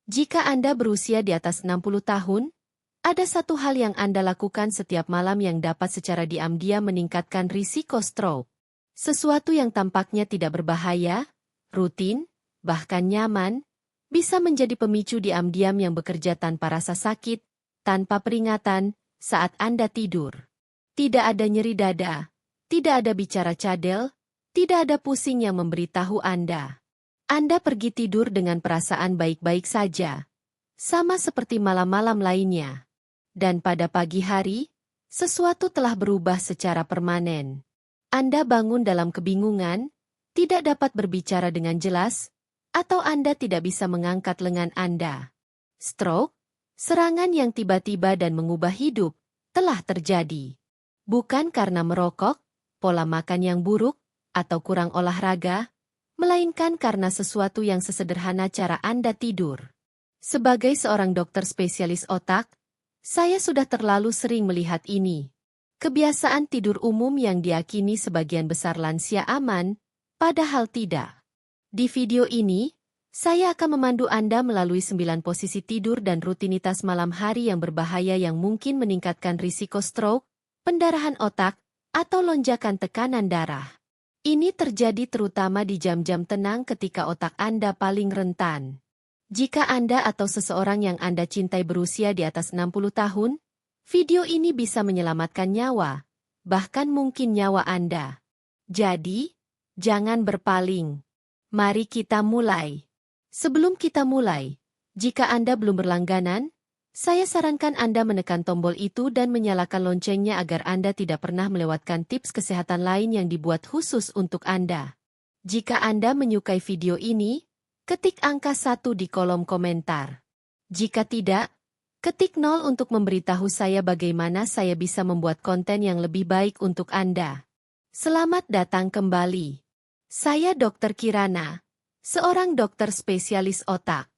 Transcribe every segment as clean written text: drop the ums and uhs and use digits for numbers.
Jika Anda berusia di atas 60 tahun, ada satu hal yang Anda lakukan setiap malam yang dapat secara diam-diam meningkatkan risiko stroke. Sesuatu yang tampaknya tidak berbahaya, rutin, bahkan nyaman, bisa menjadi pemicu diam-diam yang bekerja tanpa rasa sakit, tanpa peringatan, saat Anda tidur. Tidak ada nyeri dada, tidak ada bicara cadel, tidak ada pusing yang memberitahu Anda. Anda pergi tidur dengan perasaan baik-baik saja, sama seperti malam-malam lainnya. Dan pada pagi hari, sesuatu telah berubah secara permanen. Anda bangun dalam kebingungan, tidak dapat berbicara dengan jelas, atau Anda tidak bisa mengangkat lengan Anda. Stroke, serangan yang tiba-tiba dan mengubah hidup, telah terjadi. Bukan karena merokok, pola makan yang buruk, atau kurang olahraga, melainkan karena sesuatu yang sesederhana cara Anda tidur. Sebagai seorang dokter spesialis otak, saya sudah terlalu sering melihat ini. Kebiasaan tidur umum yang diyakini sebagian besar lansia aman, padahal tidak. Di video ini, saya akan memandu Anda melalui 9 posisi tidur dan rutinitas malam hari yang berbahaya yang mungkin meningkatkan risiko stroke, pendarahan otak, atau lonjakan tekanan darah. Ini terjadi terutama di jam-jam tenang ketika otak Anda paling rentan. Jika Anda atau seseorang yang Anda cintai berusia di atas 60 tahun, video ini bisa menyelamatkan nyawa, bahkan mungkin nyawa Anda. Jadi, jangan berpaling. Mari kita mulai. Sebelum kita mulai, jika Anda belum berlangganan, saya sarankan Anda menekan tombol itu dan menyalakan loncengnya agar Anda tidak pernah melewatkan tips kesehatan lain yang dibuat khusus untuk Anda. Jika Anda menyukai video ini, ketik angka 1 di kolom komentar. Jika tidak, ketik 0 untuk memberitahu saya bagaimana saya bisa membuat konten yang lebih baik untuk Anda. Selamat datang kembali. Saya Dr. Kirana, seorang dokter spesialis otak.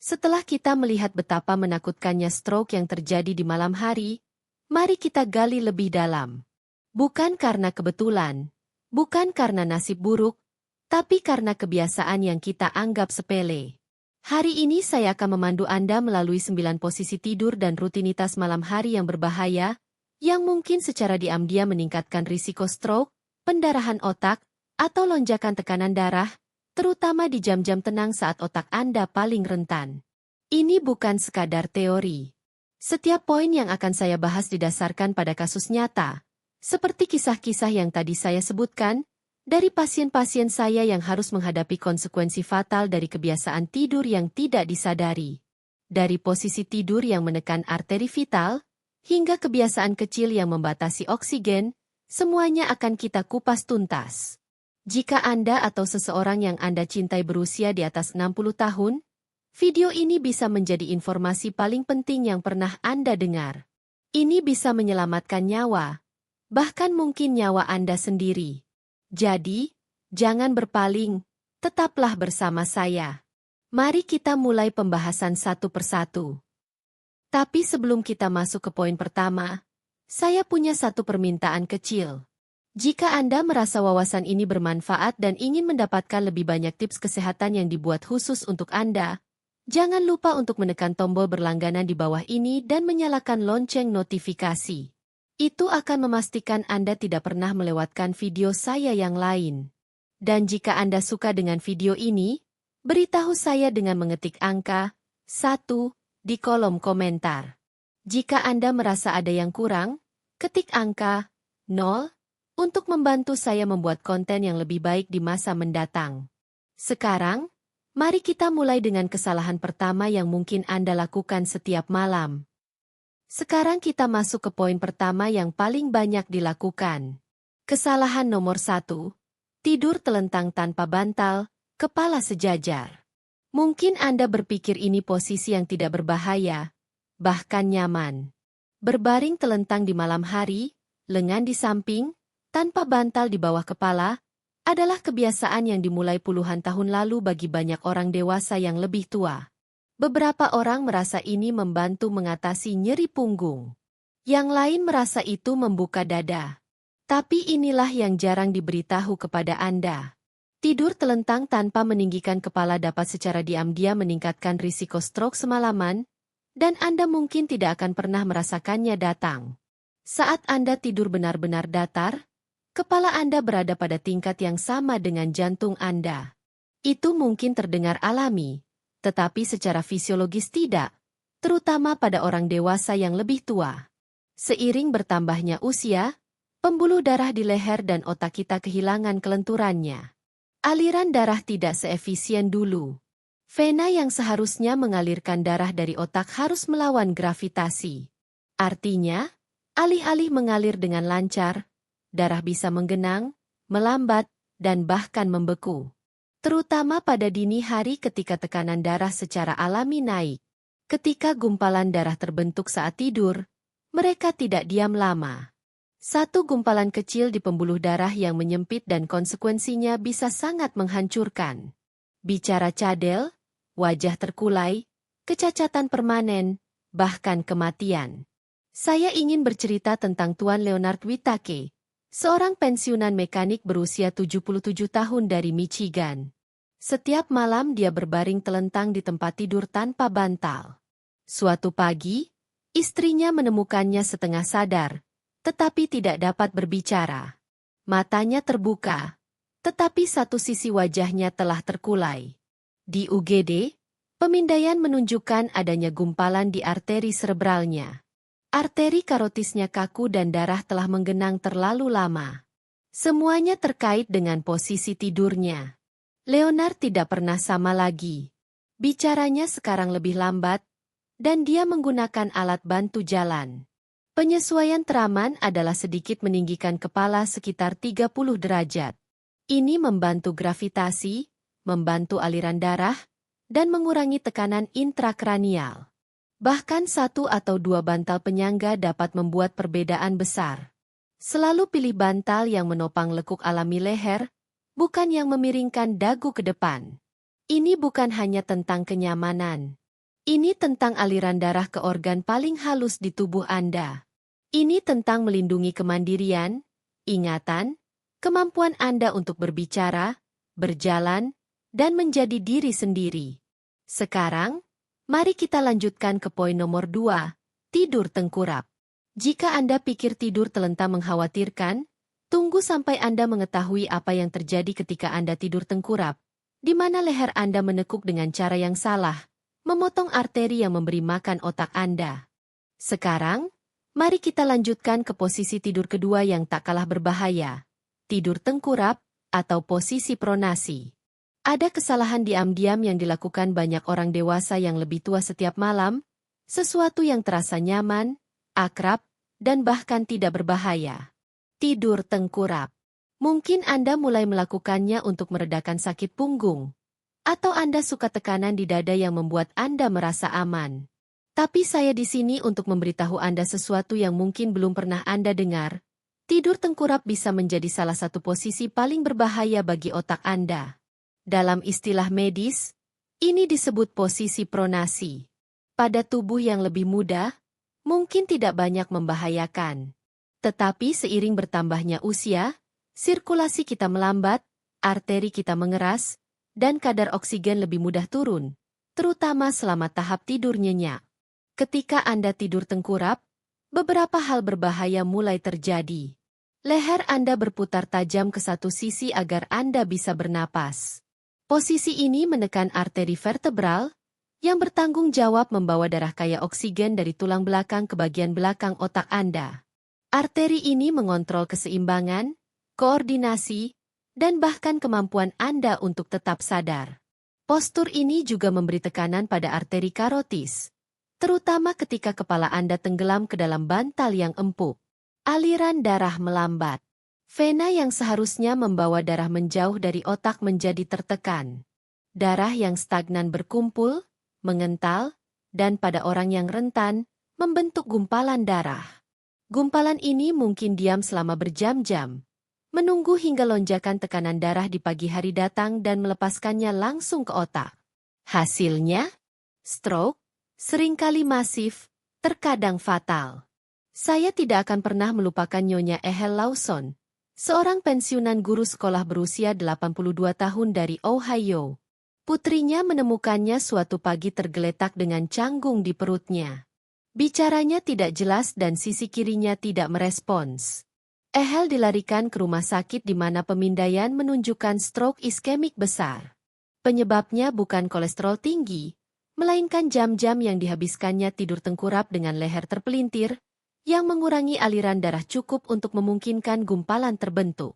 Setelah kita melihat betapa menakutkannya stroke yang terjadi di malam hari, mari kita gali lebih dalam. Bukan karena kebetulan, bukan karena nasib buruk, tapi karena kebiasaan yang kita anggap sepele. Hari ini saya akan memandu Anda melalui 9 posisi tidur dan rutinitas malam hari yang berbahaya, yang mungkin secara diam-diam meningkatkan risiko stroke, pendarahan otak, atau lonjakan tekanan darah, terutama di jam-jam tenang saat otak Anda paling rentan. Ini bukan sekadar teori. Setiap poin yang akan saya bahas didasarkan pada kasus nyata, seperti kisah-kisah yang tadi saya sebutkan, dari pasien-pasien saya yang harus menghadapi konsekuensi fatal dari kebiasaan tidur yang tidak disadari. Dari posisi tidur yang menekan arteri vital, hingga kebiasaan kecil yang membatasi oksigen, semuanya akan kita kupas tuntas. Jika Anda atau seseorang yang Anda cintai berusia di atas 60 tahun, video ini bisa menjadi informasi paling penting yang pernah Anda dengar. Ini bisa menyelamatkan nyawa, bahkan mungkin nyawa Anda sendiri. Jadi, jangan berpaling, tetaplah bersama saya. Mari kita mulai pembahasan satu persatu. Tapi sebelum kita masuk ke poin pertama, saya punya satu permintaan kecil. Jika Anda merasa wawasan ini bermanfaat dan ingin mendapatkan lebih banyak tips kesehatan yang dibuat khusus untuk Anda, jangan lupa untuk menekan tombol berlangganan di bawah ini dan menyalakan lonceng notifikasi. Itu akan memastikan Anda tidak pernah melewatkan video saya yang lain. Dan jika Anda suka dengan video ini, beritahu saya dengan mengetik angka 1 di kolom komentar. Jika Anda merasa ada yang kurang, ketik angka 0 untuk membantu saya membuat konten yang lebih baik di masa mendatang. Sekarang, mari kita mulai dengan kesalahan pertama yang mungkin Anda lakukan setiap malam. Sekarang kita masuk ke poin pertama yang paling banyak dilakukan. Kesalahan nomor 1. Tidur telentang tanpa bantal, kepala sejajar. Mungkin Anda berpikir ini posisi yang tidak berbahaya, bahkan nyaman. Berbaring telentang di malam hari, lengan di samping, tanpa bantal di bawah kepala, adalah kebiasaan yang dimulai puluhan tahun lalu bagi banyak orang dewasa yang lebih tua. Beberapa orang merasa ini membantu mengatasi nyeri punggung. Yang lain merasa itu membuka dada. Tapi inilah yang jarang diberitahu kepada Anda. Tidur telentang tanpa meninggikan kepala dapat secara diam-diam meningkatkan risiko stroke semalaman, dan Anda mungkin tidak akan pernah merasakannya datang. Saat Anda tidur benar-benar datar, kepala Anda berada pada tingkat yang sama dengan jantung Anda. Itu mungkin terdengar alami, tetapi secara fisiologis tidak, terutama pada orang dewasa yang lebih tua. Seiring bertambahnya usia, pembuluh darah di leher dan otak kita kehilangan kelenturannya. Aliran darah tidak seefisien dulu. Vena yang seharusnya mengalirkan darah dari otak harus melawan gravitasi. Artinya, alih-alih mengalir dengan lancar, darah bisa menggenang, melambat, dan bahkan membeku. Terutama pada dini hari ketika tekanan darah secara alami naik. Ketika gumpalan darah terbentuk saat tidur, mereka tidak diam lama. Satu gumpalan kecil di pembuluh darah yang menyempit dan konsekuensinya bisa sangat menghancurkan. Bicara cadel, wajah terkulai, kecacatan permanen, bahkan kematian. Saya ingin bercerita tentang Tuan Leonard Whittaker, seorang pensiunan mekanik berusia 77 tahun dari Michigan. Setiap malam dia berbaring telentang di tempat tidur tanpa bantal. Suatu pagi, istrinya menemukannya setengah sadar, tetapi tidak dapat berbicara. Matanya terbuka, tetapi satu sisi wajahnya telah terkulai. Di UGD, pemindaian menunjukkan adanya gumpalan di arteri serebralnya. Arteri karotisnya kaku dan darah telah menggenang terlalu lama. Semuanya terkait dengan posisi tidurnya. Leonard tidak pernah sama lagi. Bicaranya sekarang lebih lambat, dan dia menggunakan alat bantu jalan. Penyesuaian teraman adalah sedikit meninggikan kepala sekitar 30 derajat. Ini membantu gravitasi, membantu aliran darah, dan mengurangi tekanan intrakranial. Bahkan 1 atau 2 bantal penyangga dapat membuat perbedaan besar. Selalu pilih bantal yang menopang lekuk alami leher, bukan yang memiringkan dagu ke depan. Ini bukan hanya tentang kenyamanan. Ini tentang aliran darah ke organ paling halus di tubuh Anda. Ini tentang melindungi kemandirian, ingatan, kemampuan Anda untuk berbicara, berjalan, dan menjadi diri sendiri. Sekarang, mari kita lanjutkan ke poin nomor 2, tidur tengkurap. Jika Anda pikir tidur telentang mengkhawatirkan, tunggu sampai Anda mengetahui apa yang terjadi ketika Anda tidur tengkurap, di mana leher Anda menekuk dengan cara yang salah, memotong arteri yang memberi makan otak Anda. Sekarang, mari kita lanjutkan ke posisi tidur kedua yang tak kalah berbahaya, tidur tengkurap atau posisi pronasi. Ada kesalahan diam-diam yang dilakukan banyak orang dewasa yang lebih tua setiap malam, sesuatu yang terasa nyaman, akrab, dan bahkan tidak berbahaya. Tidur tengkurap. Mungkin Anda mulai melakukannya untuk meredakan sakit punggung, atau Anda suka tekanan di dada yang membuat Anda merasa aman. Tapi saya di sini untuk memberitahu Anda sesuatu yang mungkin belum pernah Anda dengar. Tidur tengkurap bisa menjadi salah satu posisi paling berbahaya bagi otak Anda. Dalam istilah medis, ini disebut posisi pronasi. Pada tubuh yang lebih muda, mungkin tidak banyak membahayakan. Tetapi seiring bertambahnya usia, sirkulasi kita melambat, arteri kita mengeras, dan kadar oksigen lebih mudah turun, terutama selama tahap tidur nyenyak. Ketika Anda tidur tengkurap, beberapa hal berbahaya mulai terjadi. Leher Anda berputar tajam ke satu sisi agar Anda bisa bernapas. Posisi ini menekan arteri vertebral, yang bertanggung jawab membawa darah kaya oksigen dari tulang belakang ke bagian belakang otak Anda. Arteri ini mengontrol keseimbangan, koordinasi, dan bahkan kemampuan Anda untuk tetap sadar. Postur ini juga memberi tekanan pada arteri karotis, terutama ketika kepala Anda tenggelam ke dalam bantal yang empuk. Aliran darah melambat. Vena yang seharusnya membawa darah menjauh dari otak menjadi tertekan. Darah yang stagnan berkumpul, mengental, dan pada orang yang rentan, membentuk gumpalan darah. Gumpalan ini mungkin diam selama berjam-jam, menunggu hingga lonjakan tekanan darah di pagi hari datang dan melepaskannya langsung ke otak. Hasilnya, stroke, seringkali masif, terkadang fatal. Saya tidak akan pernah melupakan Nyonya Ethel Lawson, seorang pensiunan guru sekolah berusia 82 tahun dari Ohio. Putrinya menemukannya suatu pagi tergeletak dengan canggung di perutnya. Bicaranya tidak jelas dan sisi kirinya tidak merespons. Ehel dilarikan ke rumah sakit di mana pemindaian menunjukkan stroke iskemik besar. Penyebabnya bukan kolesterol tinggi, melainkan jam-jam yang dihabiskannya tidur tengkurap dengan leher terpelintir, yang mengurangi aliran darah cukup untuk memungkinkan gumpalan terbentuk.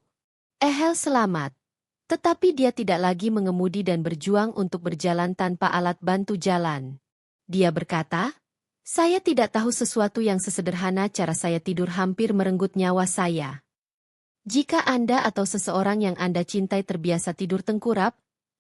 Ehel selamat, tetapi dia tidak lagi mengemudi dan berjuang untuk berjalan tanpa alat bantu jalan. Dia berkata, "Saya tidak tahu sesuatu yang sesederhana cara saya tidur hampir merenggut nyawa saya." Jika Anda atau seseorang yang Anda cintai terbiasa tidur tengkurap,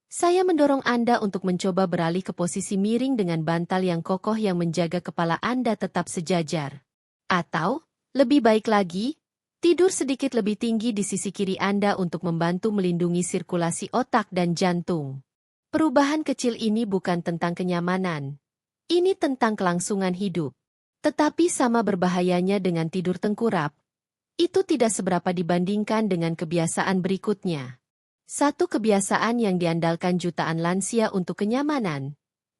saya mendorong Anda untuk mencoba beralih ke posisi miring dengan bantal yang kokoh yang menjaga kepala Anda tetap sejajar. Atau, lebih baik lagi, tidur sedikit lebih tinggi di sisi kiri Anda untuk membantu melindungi sirkulasi otak dan jantung. Perubahan kecil ini bukan tentang kenyamanan. Ini tentang kelangsungan hidup. Tetapi sama berbahayanya dengan tidur tengkurap. Itu tidak seberapa dibandingkan dengan kebiasaan berikutnya. Satu kebiasaan yang diandalkan jutaan lansia untuk kenyamanan,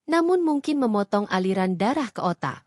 namun mungkin memotong aliran darah ke otak.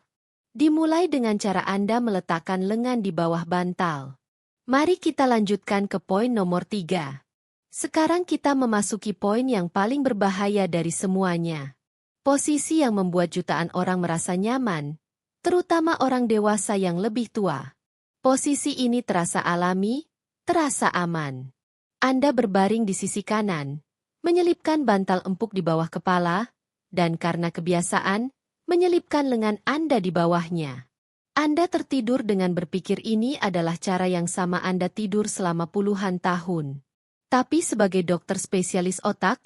Dimulai dengan cara Anda meletakkan lengan di bawah bantal. Mari kita lanjutkan ke poin nomor 3. Sekarang kita memasuki poin yang paling berbahaya dari semuanya. Posisi yang membuat jutaan orang merasa nyaman, terutama orang dewasa yang lebih tua. Posisi ini terasa alami, terasa aman. Anda berbaring di sisi kanan, menyelipkan bantal empuk di bawah kepala, dan karena kebiasaan, menyelipkan lengan Anda di bawahnya. Anda tertidur dengan berpikir ini adalah cara yang sama Anda tidur selama puluhan tahun. Tapi sebagai dokter spesialis otak,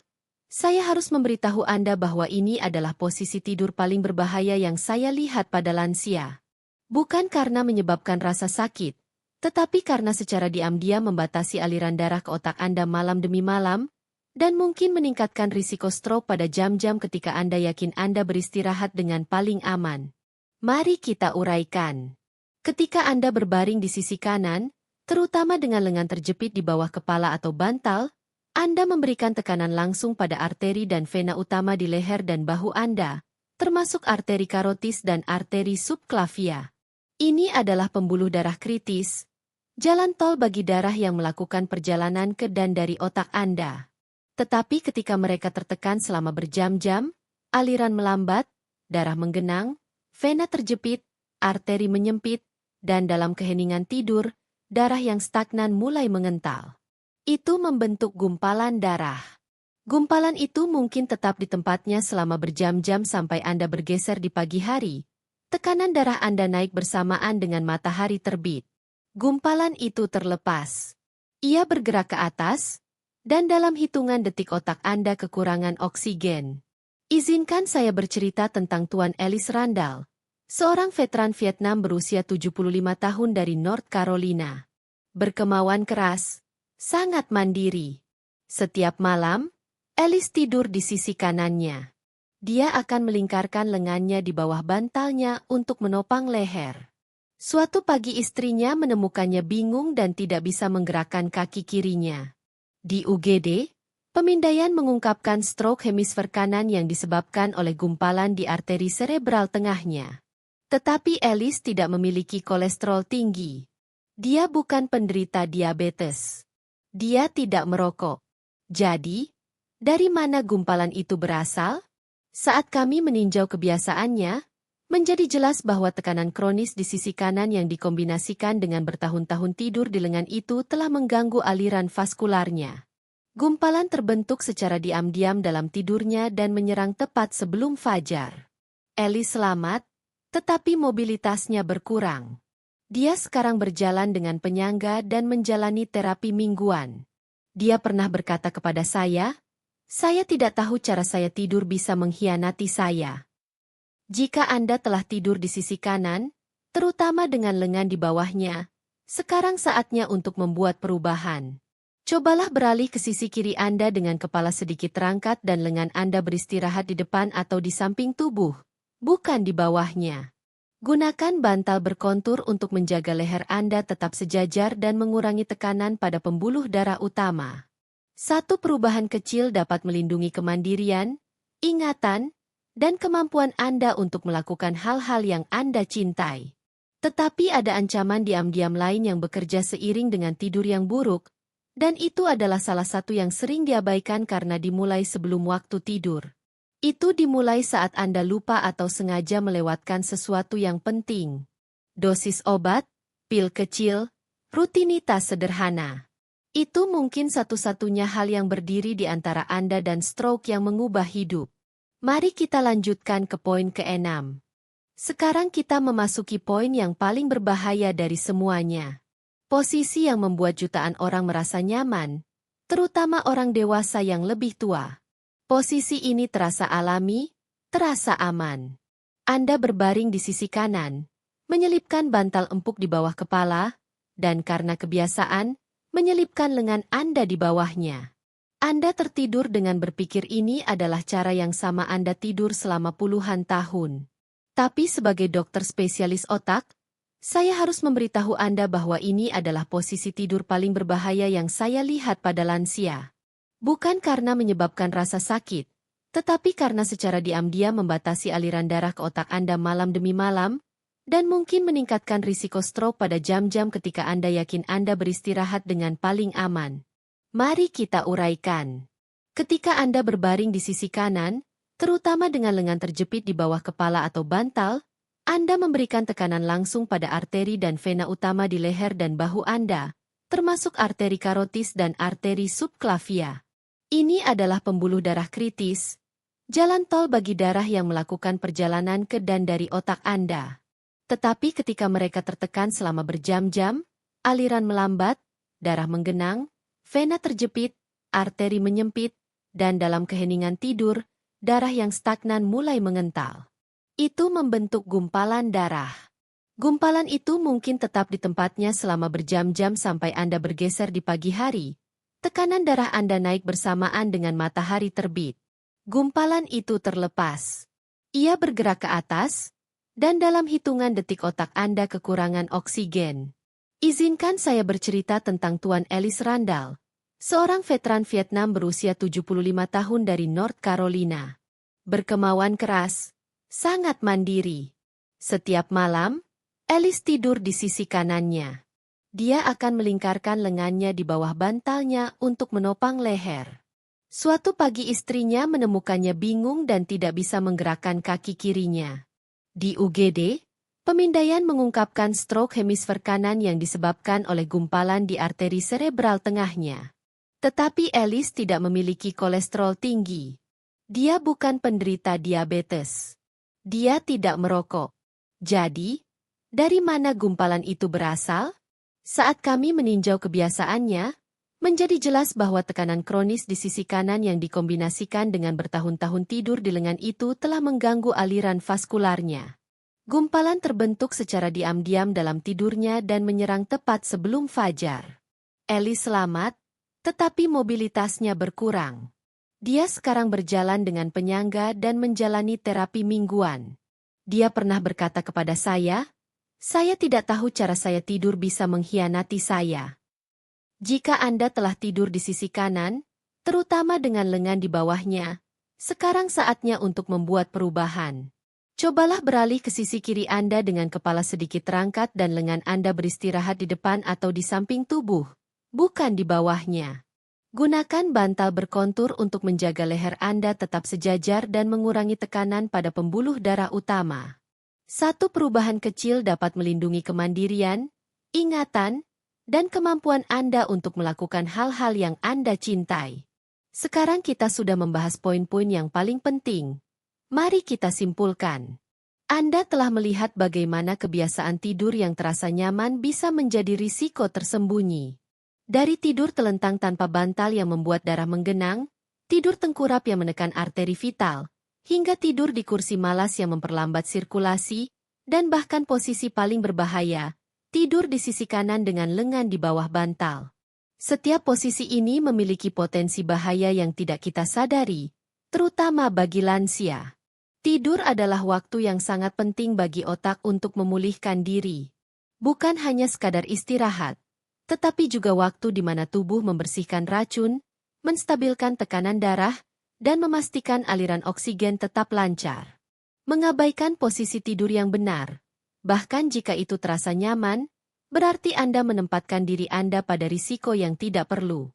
saya harus memberitahu Anda bahwa ini adalah posisi tidur paling berbahaya yang saya lihat pada lansia. Bukan karena menyebabkan rasa sakit, tetapi karena secara diam-diam membatasi aliran darah ke otak Anda malam demi malam, dan mungkin meningkatkan risiko stroke pada jam-jam ketika Anda yakin Anda beristirahat dengan paling aman. Mari kita uraikan. Ketika Anda berbaring di sisi kanan, terutama dengan lengan terjepit di bawah kepala atau bantal, Anda memberikan tekanan langsung pada arteri dan vena utama di leher dan bahu Anda, termasuk arteri karotis dan arteri subclavia. Ini adalah pembuluh darah kritis, jalan tol bagi darah yang melakukan perjalanan ke dan dari otak Anda. Tetapi ketika mereka tertekan selama berjam-jam, aliran melambat, darah menggenang, vena terjepit, arteri menyempit, dan dalam keheningan tidur, darah yang stagnan mulai mengental. Itu membentuk gumpalan darah. Gumpalan itu mungkin tetap di tempatnya selama berjam-jam sampai Anda bergeser di pagi hari. Tekanan darah Anda naik bersamaan dengan matahari terbit. Gumpalan itu terlepas. Ia bergerak ke atas, dan dalam hitungan detik otak Anda kekurangan oksigen. Izinkan saya bercerita tentang Tuan Alice Randall, seorang veteran Vietnam berusia 75 tahun dari North Carolina. Berkemauan keras, sangat mandiri. Setiap malam, Alice tidur di sisi kanannya. Dia akan melingkarkan lengannya di bawah bantalnya untuk menopang leher. Suatu pagi istrinya menemukannya bingung dan tidak bisa menggerakkan kaki kirinya. Di UGD, pemindaian mengungkapkan stroke hemisfer kanan yang disebabkan oleh gumpalan di arteri serebral tengahnya. Tetapi Alice tidak memiliki kolesterol tinggi. Dia bukan penderita diabetes. Dia tidak merokok. Jadi, dari mana gumpalan itu berasal? Saat kami meninjau kebiasaannya, menjadi jelas bahwa tekanan kronis di sisi kanan yang dikombinasikan dengan bertahun-tahun tidur di lengan itu telah mengganggu aliran vaskularnya. Gumpalan terbentuk secara diam-diam dalam tidurnya dan menyerang tepat sebelum fajar. Alice selamat, tetapi mobilitasnya berkurang. Dia sekarang berjalan dengan penyangga dan menjalani terapi mingguan. Dia pernah berkata kepada saya tidak tahu cara saya tidur bisa mengkhianati saya. Jika Anda telah tidur di sisi kanan, terutama dengan lengan di bawahnya, sekarang saatnya untuk membuat perubahan. Cobalah beralih ke sisi kiri Anda dengan kepala sedikit terangkat dan lengan Anda beristirahat di depan atau di samping tubuh, bukan di bawahnya. Gunakan bantal berkontur untuk menjaga leher Anda tetap sejajar dan mengurangi tekanan pada pembuluh darah utama. Satu perubahan kecil dapat melindungi kemandirian, ingatan, dan kemampuan Anda untuk melakukan hal-hal yang Anda cintai. Tetapi ada ancaman diam-diam lain yang bekerja seiring dengan tidur yang buruk, dan itu adalah salah satu yang sering diabaikan karena dimulai sebelum waktu tidur. Itu dimulai saat Anda lupa atau sengaja melewatkan sesuatu yang penting. Dosis obat, pil kecil, rutinitas sederhana. Itu mungkin satu-satunya hal yang berdiri di antara Anda dan stroke yang mengubah hidup. Mari kita lanjutkan ke poin ke-6. Sekarang kita memasuki poin yang paling berbahaya dari semuanya. Posisi yang membuat jutaan orang merasa nyaman, terutama orang dewasa yang lebih tua. Posisi ini terasa alami, terasa aman. Anda berbaring di sisi kanan, menyelipkan bantal empuk di bawah kepala, dan karena kebiasaan, menyelipkan lengan Anda di bawahnya. Anda tertidur dengan berpikir ini adalah cara yang sama Anda tidur selama puluhan tahun. Tapi sebagai dokter spesialis otak, saya harus memberitahu Anda bahwa ini adalah posisi tidur paling berbahaya yang saya lihat pada lansia. Bukan karena menyebabkan rasa sakit, tetapi karena secara diam-diam membatasi aliran darah ke otak Anda malam demi malam, dan mungkin meningkatkan risiko stroke pada jam-jam ketika Anda yakin Anda beristirahat dengan paling aman. Mari kita uraikan. Ketika Anda berbaring di sisi kanan, terutama dengan lengan terjepit di bawah kepala atau bantal, Anda memberikan tekanan langsung pada arteri dan vena utama di leher dan bahu Anda, termasuk arteri karotis dan arteri subclavia. Ini adalah pembuluh darah kritis, jalan tol bagi darah yang melakukan perjalanan ke dan dari otak Anda. Tetapi ketika mereka tertekan selama berjam-jam, aliran melambat, darah menggenang, vena terjepit, arteri menyempit, dan dalam keheningan tidur, darah yang stagnan mulai mengental. Itu membentuk gumpalan darah. Gumpalan itu mungkin tetap di tempatnya selama berjam-jam sampai Anda bergeser di pagi hari. Tekanan darah Anda naik bersamaan dengan matahari terbit. Gumpalan itu terlepas. Ia bergerak ke atas, dan dalam hitungan detik otak Anda kekurangan oksigen. Izinkan saya bercerita tentang Tuan Ellis Randall, seorang veteran Vietnam berusia 75 tahun dari North Carolina. Berkemauan keras, sangat mandiri. Setiap malam, Ellis tidur di sisi kanannya. Dia akan melingkarkan lengannya di bawah bantalnya untuk menopang leher. Suatu pagi istrinya menemukannya bingung dan tidak bisa menggerakkan kaki kirinya. Di UGD, pemindaian mengungkapkan stroke hemisfer kanan yang disebabkan oleh gumpalan di arteri serebral tengahnya. Tetapi Ellis tidak memiliki kolesterol tinggi. Dia bukan penderita diabetes. Dia tidak merokok. Jadi, dari mana gumpalan itu berasal? Saat kami meninjau kebiasaannya, menjadi jelas bahwa tekanan kronis di sisi kanan yang dikombinasikan dengan bertahun-tahun tidur di lengan itu telah mengganggu aliran vaskularnya. Gumpalan terbentuk secara diam-diam dalam tidurnya dan menyerang tepat sebelum fajar. Ellis selamat, tetapi mobilitasnya berkurang. Dia sekarang berjalan dengan penyangga dan menjalani terapi mingguan. Dia pernah berkata kepada saya tidak tahu cara saya tidur bisa mengkhianati saya. Jika Anda telah tidur di sisi kanan, terutama dengan lengan di bawahnya, sekarang saatnya untuk membuat perubahan. Cobalah beralih ke sisi kiri Anda dengan kepala sedikit terangkat dan lengan Anda beristirahat di depan atau di samping tubuh, bukan di bawahnya. Gunakan bantal berkontur untuk menjaga leher Anda tetap sejajar dan mengurangi tekanan pada pembuluh darah utama. Satu perubahan kecil dapat melindungi kemandirian, ingatan, dan kemampuan Anda untuk melakukan hal-hal yang Anda cintai. Sekarang kita sudah membahas poin-poin yang paling penting. Mari kita simpulkan. Anda telah melihat bagaimana kebiasaan tidur yang terasa nyaman bisa menjadi risiko tersembunyi. Dari tidur telentang tanpa bantal yang membuat darah menggenang, tidur tengkurap yang menekan arteri vital, hingga tidur di kursi malas yang memperlambat sirkulasi, dan bahkan posisi paling berbahaya, tidur di sisi kanan dengan lengan di bawah bantal. Setiap posisi ini memiliki potensi bahaya yang tidak kita sadari, terutama bagi lansia. Tidur adalah waktu yang sangat penting bagi otak untuk memulihkan diri. Bukan hanya sekadar istirahat, tetapi juga waktu di mana tubuh membersihkan racun, menstabilkan tekanan darah, dan memastikan aliran oksigen tetap lancar. Mengabaikan posisi tidur yang benar, bahkan jika itu terasa nyaman, berarti Anda menempatkan diri Anda pada risiko yang tidak perlu.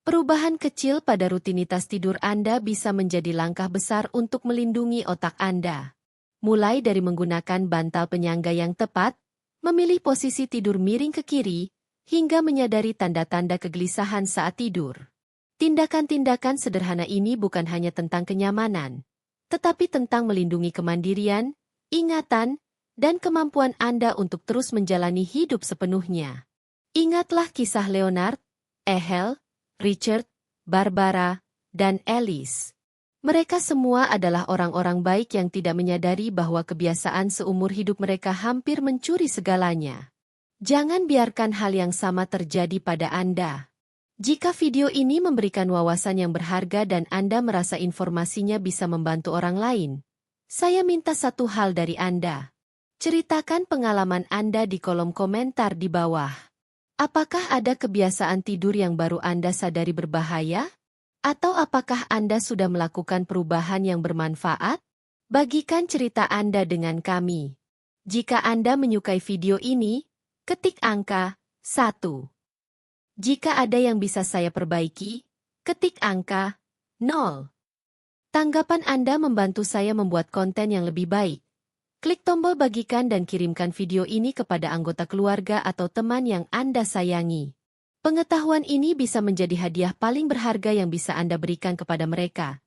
Perubahan kecil pada rutinitas tidur Anda bisa menjadi langkah besar untuk melindungi otak Anda. Mulai dari menggunakan bantal penyangga yang tepat, memilih posisi tidur miring ke kiri, hingga menyadari tanda-tanda kegelisahan saat tidur. Tindakan-tindakan sederhana ini bukan hanya tentang kenyamanan, tetapi tentang melindungi kemandirian, ingatan, dan kemampuan Anda untuk terus menjalani hidup sepenuhnya. Ingatlah kisah Leonard, Ethel, Richard, Barbara, dan Alice. Mereka semua adalah orang-orang baik yang tidak menyadari bahwa kebiasaan seumur hidup mereka hampir mencuri segalanya. Jangan biarkan hal yang sama terjadi pada Anda. Jika video ini memberikan wawasan yang berharga dan Anda merasa informasinya bisa membantu orang lain, saya minta satu hal dari Anda. Ceritakan pengalaman Anda di kolom komentar di bawah. Apakah ada kebiasaan tidur yang baru Anda sadari berbahaya? Atau apakah Anda sudah melakukan perubahan yang bermanfaat? Bagikan cerita Anda dengan kami. Jika Anda menyukai video ini, ketik angka 1. Jika ada yang bisa saya perbaiki, ketik angka 0. Tanggapan Anda membantu saya membuat konten yang lebih baik. Klik tombol bagikan dan kirimkan video ini kepada anggota keluarga atau teman yang Anda sayangi. Pengetahuan ini bisa menjadi hadiah paling berharga yang bisa Anda berikan kepada mereka.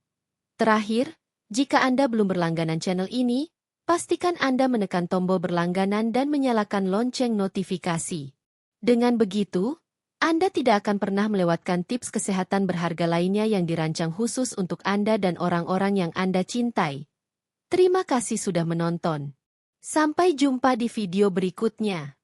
Terakhir, jika Anda belum berlangganan channel ini, pastikan Anda menekan tombol berlangganan dan menyalakan lonceng notifikasi. Dengan begitu, Anda tidak akan pernah melewatkan tips kesehatan berharga lainnya yang dirancang khusus untuk Anda dan orang-orang yang Anda cintai. Terima kasih sudah menonton. Sampai jumpa di video berikutnya.